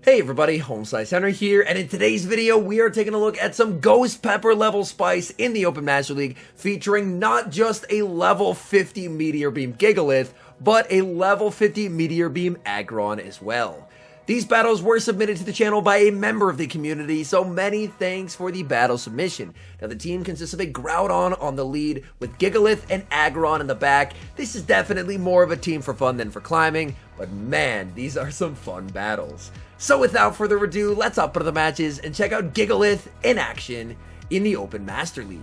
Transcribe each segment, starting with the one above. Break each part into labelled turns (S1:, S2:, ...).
S1: Hey everybody, HomeSliceHenry here, and in today's video we are taking a look at some Ghost Pepper level Spice in the Open Master League, featuring not just a level 50 Meteor Beam Gigalith, but a level 50 Meteor Beam Aggron as well. These battles were submitted to the channel by a member of the community, so many thanks for the battle submission. Now the team consists of a Groudon on the lead with Gigalith and Aggron in the back. This is definitely more of a team for fun than for climbing, but man, these are some fun battles. So without further ado, let's hop into the matches and check out Gigalith in action in the Open Master League.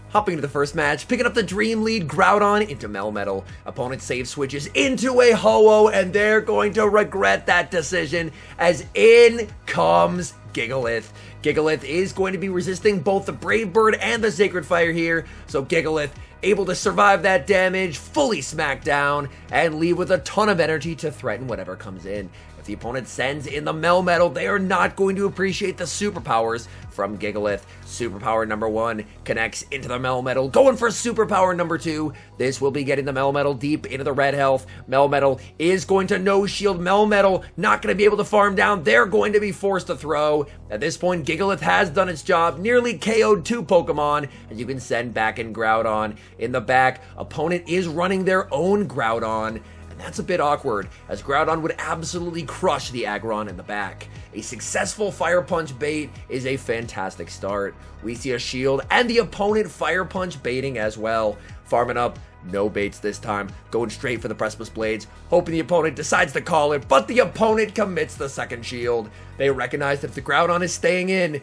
S1: Hopping into the first match, picking up the Dream Lead, Groudon into Melmetal. Opponent save switches into a Ho-Oh, and they're going to regret that decision as in comes Gigalith. Gigalith is going to be resisting both the Brave Bird and the Sacred Fire here, so Gigalith able to survive that damage, fully smack down, and leave with a ton of energy to threaten whatever comes in. If the opponent sends in the Melmetal, they are not going to appreciate the superpowers from Gigalith. Superpower number 1 connects into the Melmetal, going for superpower number 2. This will be getting the Melmetal deep into the red health. Melmetal is going to no-shield. Melmetal not going to be able to farm down. They're going to be forced to throw. At this point, Gigalith has done its job, nearly KO'd 2 Pokemon, and you can send back in Groudon. In the back, opponent is running their own Groudon. And that's a bit awkward, as Groudon would absolutely crush the Aggron in the back. A successful Fire Punch bait is a fantastic start. We see a shield, and the opponent Fire Punch baiting as well. Farming up, no baits this time, going straight for the Precipice Blades, hoping the opponent decides to call it, but the opponent commits the second shield. They recognize that if the Groudon is staying in,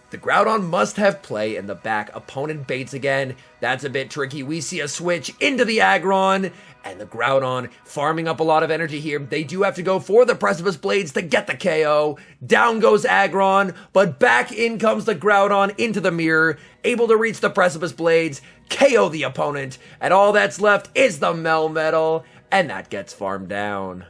S1: the Groudon must have play in the back. Opponent baits again. That's a bit tricky. We see a switch into the Aggron, and the Groudon farming up a lot of energy here. They do have to go for the Precipice Blades to get the KO. Down goes Aggron, but back in comes the Groudon into the mirror, able to reach the Precipice Blades, KO the opponent, and all that's left is the Melmetal, and that gets farmed down.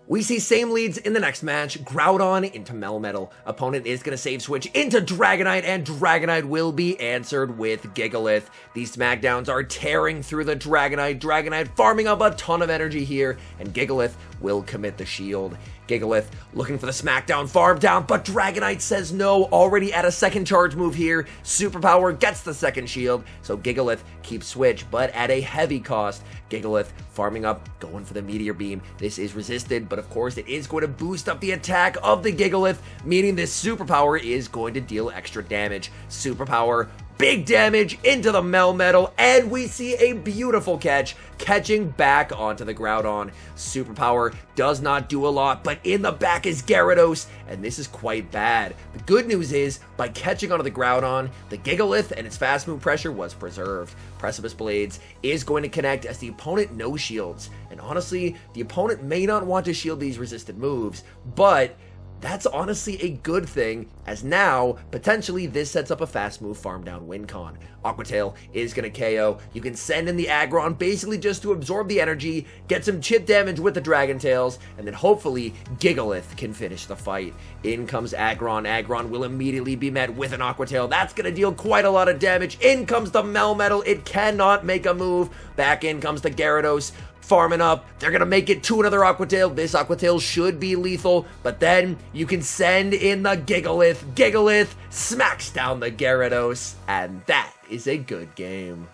S1: We see same leads in the next match, Groudon into Melmetal. Opponent is going to save switch into Dragonite, and Dragonite will be answered with Gigalith. These smackdowns are tearing through the Dragonite. Dragonite farming up a ton of energy here, and Gigalith will commit the shield. Gigalith looking for the smackdown farm down, but Dragonite says no, already at a second charge move here. Superpower gets the second shield, so Gigalith keeps switch, but at a heavy cost. Gigalith farming up, going for the Meteor Beam. This is resisted, but of course it is going to boost up the attack of the Gigalith, meaning this superpower is going to deal extra damage. Superpower, big damage into the Melmetal, and we see a beautiful catch, catching back onto the Groudon. Superpower does not do a lot, but in the back is Gyarados, and this is quite bad. The good news is, by catching onto the Groudon, the Gigalith and its fast move pressure was preserved. Precipice Blades is going to connect as the opponent no shields, and honestly, the opponent may not want to shield these resisted moves, but that's honestly a good thing, as now, potentially, this sets up a fast move farm down win con. Aqua Tail is going to KO. You can send in the Aggron basically just to absorb the energy, get some chip damage with the Dragon Tails, and then hopefully Gigalith can finish the fight. In comes Aggron. Aggron will immediately be met with an Aqua Tail. That's going to deal quite a lot of damage. In comes the Melmetal. It cannot make a move. Back in comes the Gyarados. Farming up, they're going to make it to another Aqua Tail. This Aqua Tail should be lethal, but then you can send in the Gigalith. Gigalith smacks down the Gyarados, and that is a good game.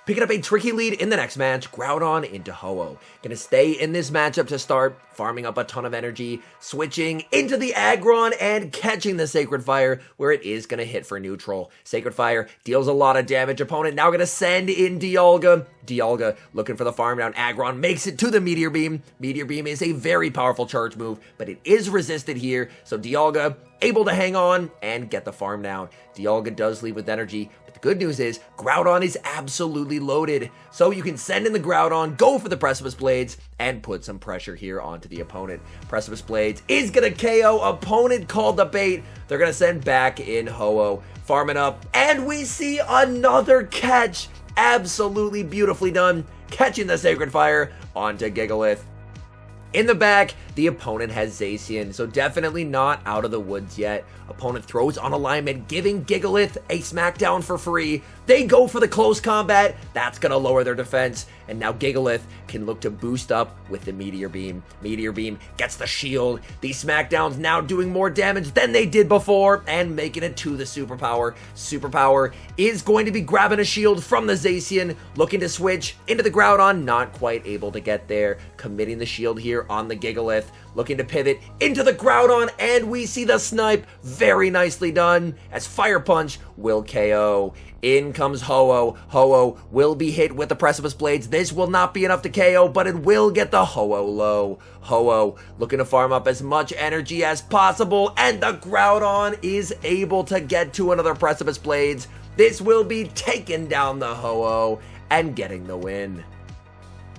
S1: Picking up a tricky lead in the next match, Groudon into Ho-Oh. Gonna stay in this matchup to start, farming up a ton of energy, switching into the Aggron and catching the Sacred Fire, where it is gonna hit for neutral. Sacred Fire deals a lot of damage. Opponent now gonna send in Dialga. Dialga looking for the farm down. Aggron makes it to the Meteor Beam. Meteor Beam is a very powerful charge move, but it is resisted here, so Dialga able to hang on and get the farm down. Dialga does leave with energy, but the good news is Groudon is absolutely loaded, so you can send in the Groudon, go for the Precipice Blades, and put some pressure here onto the opponent. Precipice Blades is gonna KO. Opponent called the bait. They're gonna send back in Ho-Oh, farming up, and we see another catch. Absolutely beautifully done, catching the Sacred Fire onto Gigalith. In the back, the opponent has Zacian, so definitely not out of the woods yet. Opponent throws on alignment, giving Gigalith a smackdown for free. They go for the close combat. That's going to lower their defense, and now Gigalith can look to boost up with the Meteor Beam. Meteor Beam gets the shield. These smackdowns now doing more damage than they did before, and making it to the superpower. Superpower is going to be grabbing a shield from the Zacian, looking to switch into the Groudon, not quite able to get there. Committing the shield here on the Gigalith, looking to pivot into the Groudon, and we see the snipe. Very nicely done, as Fire Punch will KO. In comes Ho-Oh. Ho-Oh will be hit with the Precipice Blades. This will not be enough to KO, but it will get the Ho-Oh low. Ho-Oh looking to farm up as much energy as possible, and the Groudon is able to get to another Precipice Blades. This will be taking down the Ho-Oh and getting the win.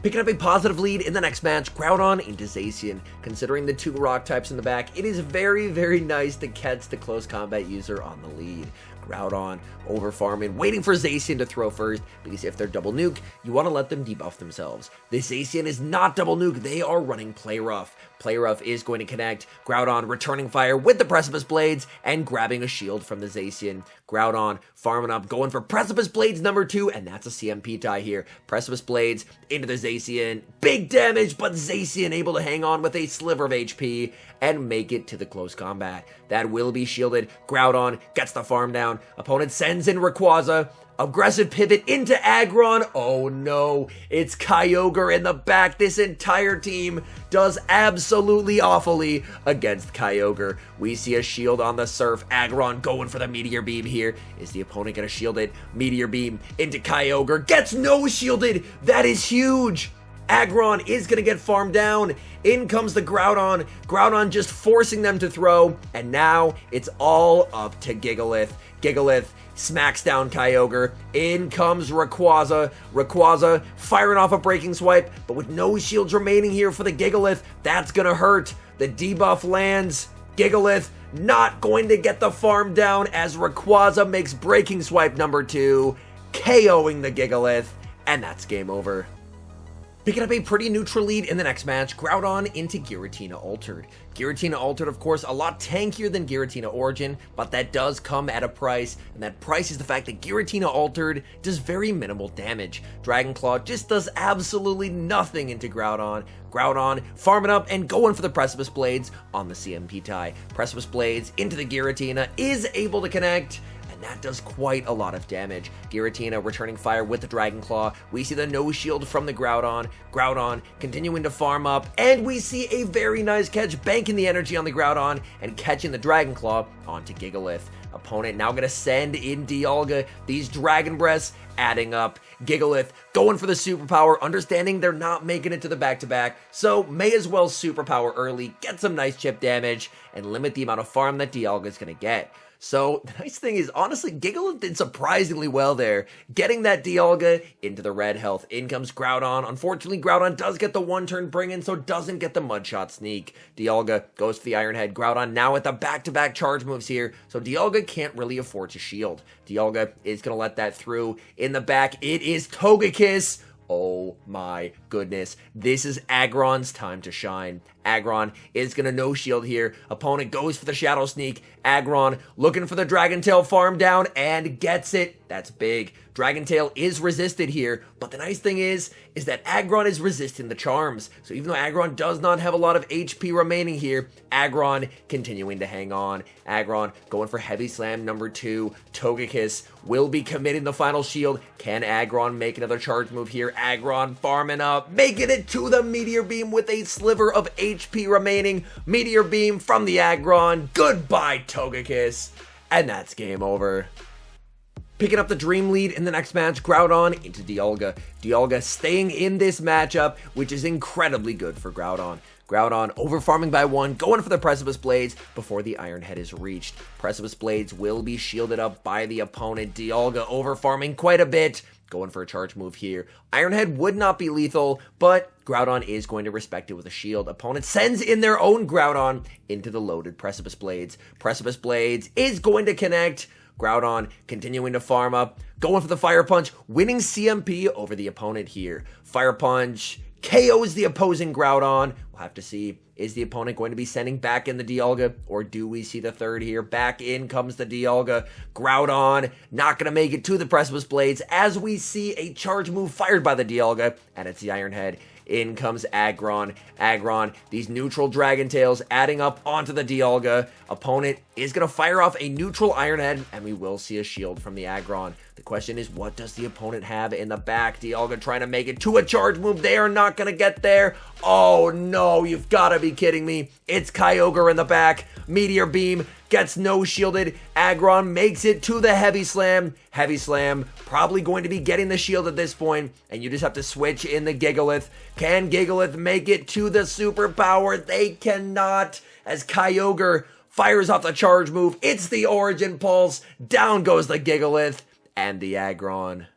S1: Picking up a positive lead in the next match, Groudon into Zacian. Considering the two rock types in the back, it is very, very nice to catch the close combat user on the lead. Groudon over farming, waiting for Zacian to throw first, because if they're double nuke, you want to let them debuff themselves. This Zacian is not double nuke, they are running Play Rough. Play Rough is going to connect. Groudon returning fire with the Precipice Blades and grabbing a shield from the Zacian. Groudon farming up, going for Precipice Blades number 2, and that's a CMP tie here. Precipice Blades into the Zacian. Big damage, but Zacian able to hang on with a sliver of HP and make it to the close combat. That will be shielded. Groudon gets the farm down. Opponent sends in Rayquaza. Aggressive pivot into Aggron. Oh no, it's Kyogre in the back. This entire team does absolutely awfully against Kyogre. We see a shield on the Surf. Aggron going for the Meteor Beam here. Is the opponent going to shield it? Meteor Beam into Kyogre. Gets no shielded. That is huge. Aggron is going to get farmed down. In comes the Groudon. Groudon just forcing them to throw. And now it's all up to Gigalith. Gigalith smacks down Kyogre. In comes Rayquaza. Rayquaza firing off a Breaking Swipe, but with no shields remaining here for the Gigalith, that's going to hurt. The debuff lands. Gigalith not going to get the farm down as Rayquaza makes Breaking Swipe number 2, KOing the Gigalith, and that's game over. Picking up a pretty neutral lead in the next match, Groudon into Giratina Altered. Giratina Altered, of course, a lot tankier than Giratina Origin, but that does come at a price, and that price is the fact that Giratina Altered does very minimal damage. Dragon Claw just does absolutely nothing into Groudon. Groudon farming up and going for the Precipice Blades on the CMP tie. Precipice Blades into the Giratina is able to connect, and that does quite a lot of damage. Giratina returning fire with the Dragon Claw. We see the no shield from the Groudon. Groudon continuing to farm up, and we see a very nice catch, banking the energy on the Groudon and catching the Dragon Claw onto Gigalith. Opponent now going to send in Dialga. These Dragon Breaths adding up. Gigalith going for the superpower, understanding they're not making it to the back-to-back, so may as well superpower early, get some nice chip damage, and limit the amount of farm that Dialga is going to get. So the nice thing is, honestly, Gigalith did surprisingly well there, getting that Dialga into the red health. In comes Groudon. Unfortunately, Groudon does get the one-turn bring-in, so doesn't get the Mudshot sneak. Dialga goes for the Iron Head. Groudon now at the back-to-back charge moves here, so Dialga can't really afford to shield. Dialga is going to let that through. In the back, it is Togekiss. Oh my goodness, this is Aggron's time to shine. Aggron is going to no shield here. Opponent goes for the Shadow Sneak. Aggron looking for the Dragon Tail farm down and gets it. That's big. Dragon Tail is resisted here, but the nice thing is that Aggron is resisting the charms. So even though Aggron does not have a lot of HP remaining here, Aggron continuing to hang on. Aggron going for Heavy Slam number 2. Togekiss will be committing the final shield. Can Aggron make another charge move here? Aggron farming up, making it to the Meteor Beam with a sliver of HP remaining. Meteor Beam from the Aggron. Goodbye, Togekiss. And that's game over. Picking up the dream lead in the next match, Groudon into Dialga. Dialga staying in this matchup, which is incredibly good for Groudon. Groudon over farming by 1, going for the Precipice Blades before the Iron Head is reached. Precipice Blades will be shielded up by the opponent. Dialga over farming quite a bit, going for a charge move here. Iron Head would not be lethal, but Groudon is going to respect it with a shield. Opponent sends in their own Groudon into the loaded Precipice Blades. Precipice Blades is going to connect. Groudon continuing to farm up, going for the Fire Punch, winning CMP over the opponent here. Fire Punch KOs the opposing Groudon. We'll have to see, is the opponent going to be sending back in the Dialga, or do we see the third here? Back in comes the Dialga. Groudon not going to make it to the Precipice Blades as we see a charge move fired by the Dialga, and it's the Iron Head. In comes Aggron. Aggron, these neutral Dragon Tails adding up onto the Dialga. Opponent is going to fire off a neutral Iron Head, and we will see a shield from the Aggron. The question is, what does the opponent have in the back? Dialga trying to make it to a charge move. They are not going to get there. Oh no, you've got to be kidding me. It's Kyogre in the back. Meteor Beam gets no shielded. Aggron makes it to the Heavy Slam. Heavy Slam probably going to be getting the shield at this point, and you just have to switch in the Gigalith. Can Gigalith make it to the superpower? They cannot, as Kyogre fires off the charge move. It's the Origin Pulse. Down goes the Gigalith and the Aggron.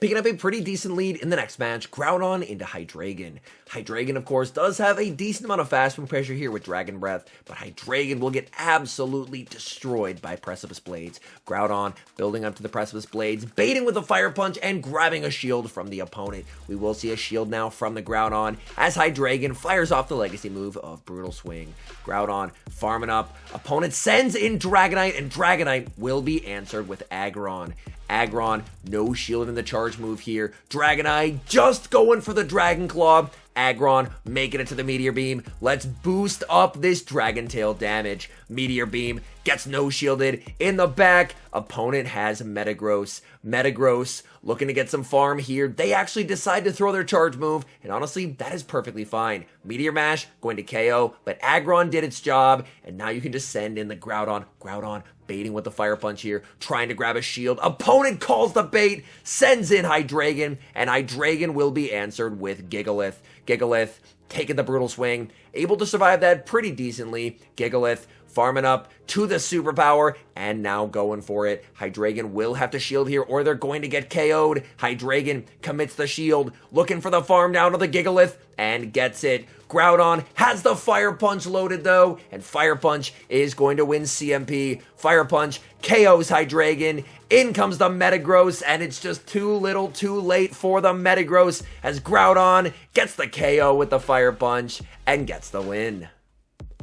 S1: Picking up a pretty decent lead in the next match, Groudon into Hydreigon. Hydreigon, of course, does have a decent amount of fast move pressure here with Dragon Breath, but Hydreigon will get absolutely destroyed by Precipice Blades. Groudon building up to the Precipice Blades, baiting with a Fire Punch and grabbing a shield from the opponent. We will see a shield now from the Groudon as Hydreigon fires off the legacy move of Brutal Swing. Groudon farming up. Opponent sends in Dragonite, and Dragonite will be answered with Aggron. Aggron, no shield in the charge move here. Dragonite just going for the Dragon Claw. Aggron making it to the Meteor Beam. Let's boost up this Dragon Tail damage. Meteor Beam gets no shielded. In the back, opponent has Metagross. Metagross looking to get some farm here. They actually decide to throw their charge move, and honestly, that is perfectly fine. Meteor Mash going to KO, but Aggron did its job, and now you can just send in the Groudon. Groudon baiting with the Fire Punch here, trying to grab a shield. Opponent calls the bait, sends in Hydreigon, and Hydreigon will be answered with Gigalith. Gigalith taking the Brutal Swing, able to survive that pretty decently. Gigalith farming up to the superpower, and now going for it. Hydreigon will have to shield here, or they're going to get KO'd. Hydreigon commits the shield, looking for the farm down to the Gigalith, and gets it. Groudon has the Fire Punch loaded though, and Fire Punch is going to win CMP. Fire Punch KOs Hydreigon. In comes the Metagross, and it's just too little too late for the Metagross as Groudon gets the KO with the Fire Punch and gets the win.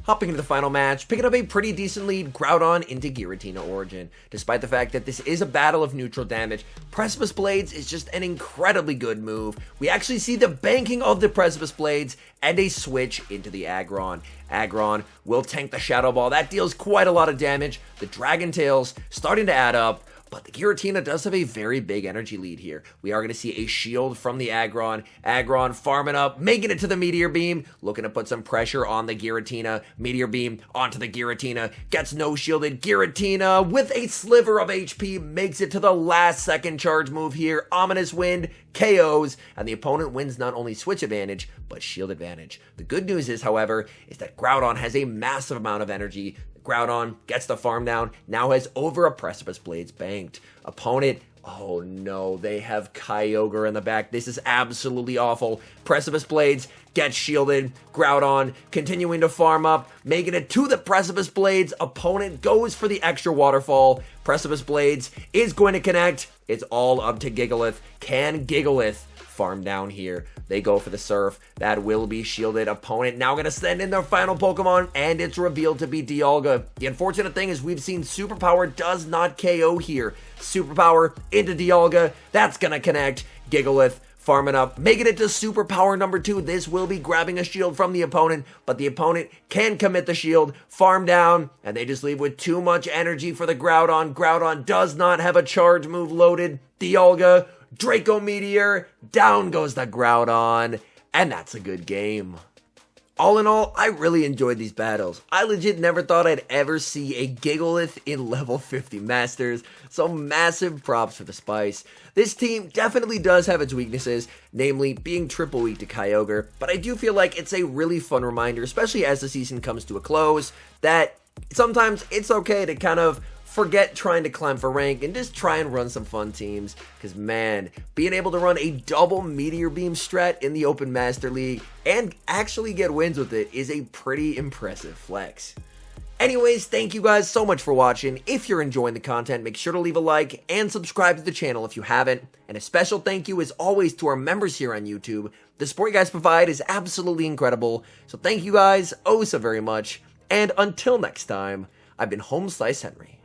S1: Hopping into the final match, picking up a pretty decent lead, Groudon into Giratina Origin. Despite the fact that this is a battle of neutral damage, Precipice Blades is just an incredibly good move. We actually see the banking of the Precipice Blades and a switch into the Aggron. Aggron will tank the Shadow Ball. That deals quite a lot of damage. The Dragon Tails starting to add up. But the Giratina does have a very big energy lead here. We are going to see a shield from the Aggron. Aggron farming up, making it to the Meteor Beam, looking to put some pressure on the Giratina. Meteor Beam onto the Giratina, gets no shielded. Giratina with a sliver of HP makes it to the last second charge move here. Ominous Wind KOs, and the opponent wins not only switch advantage, but shield advantage. The good news is, however, is that Groudon has a massive amount of energy. Groudon gets the farm down, now has over a Precipice Blades banked. Opponent, oh no, they have Kyogre in the back. This is absolutely awful. Precipice Blades gets shielded. Groudon continuing to farm up, making it to the Precipice Blades. Opponent goes for the extra waterfall. Precipice Blades is going to connect. It's all up to Gigalith. Can Gigalith farm down here? They go for the Surf. That will be shielded. Opponent now going to send in their final Pokemon, and it's revealed to be Dialga. The unfortunate thing is we've seen Superpower does not KO here. Superpower into Dialga. That's going to connect. Gigalith farming up, making it to Superpower number 2. This will be grabbing a shield from the opponent, but the opponent can commit the shield, farm down, and they just leave with too much energy for the Groudon. Groudon does not have a charge move loaded. Dialga, Draco Meteor, down goes the Groudon, and that's a good game. All in all, I really enjoyed these battles. I legit never thought I'd ever see a Gigalith in level 50 Masters, so massive props for the spice. This team definitely does have its weaknesses, namely being triple weak to Kyogre, but I do feel like it's a really fun reminder, especially as the season comes to a close, that sometimes it's okay to kind of forget trying to climb for rank and just try and run some fun teams, because man, being able to run a double Meteor Beam strat in the Open Master League and actually get wins with it is a pretty impressive flex. Anyways, thank you guys so much for watching. If you're enjoying the content, make sure to leave a like and subscribe to the channel if you haven't. And a special thank you as always to our members here on YouTube. The support you guys provide is absolutely incredible. So thank you guys oh so very much. And until next time, I've been HomeSliceHenry.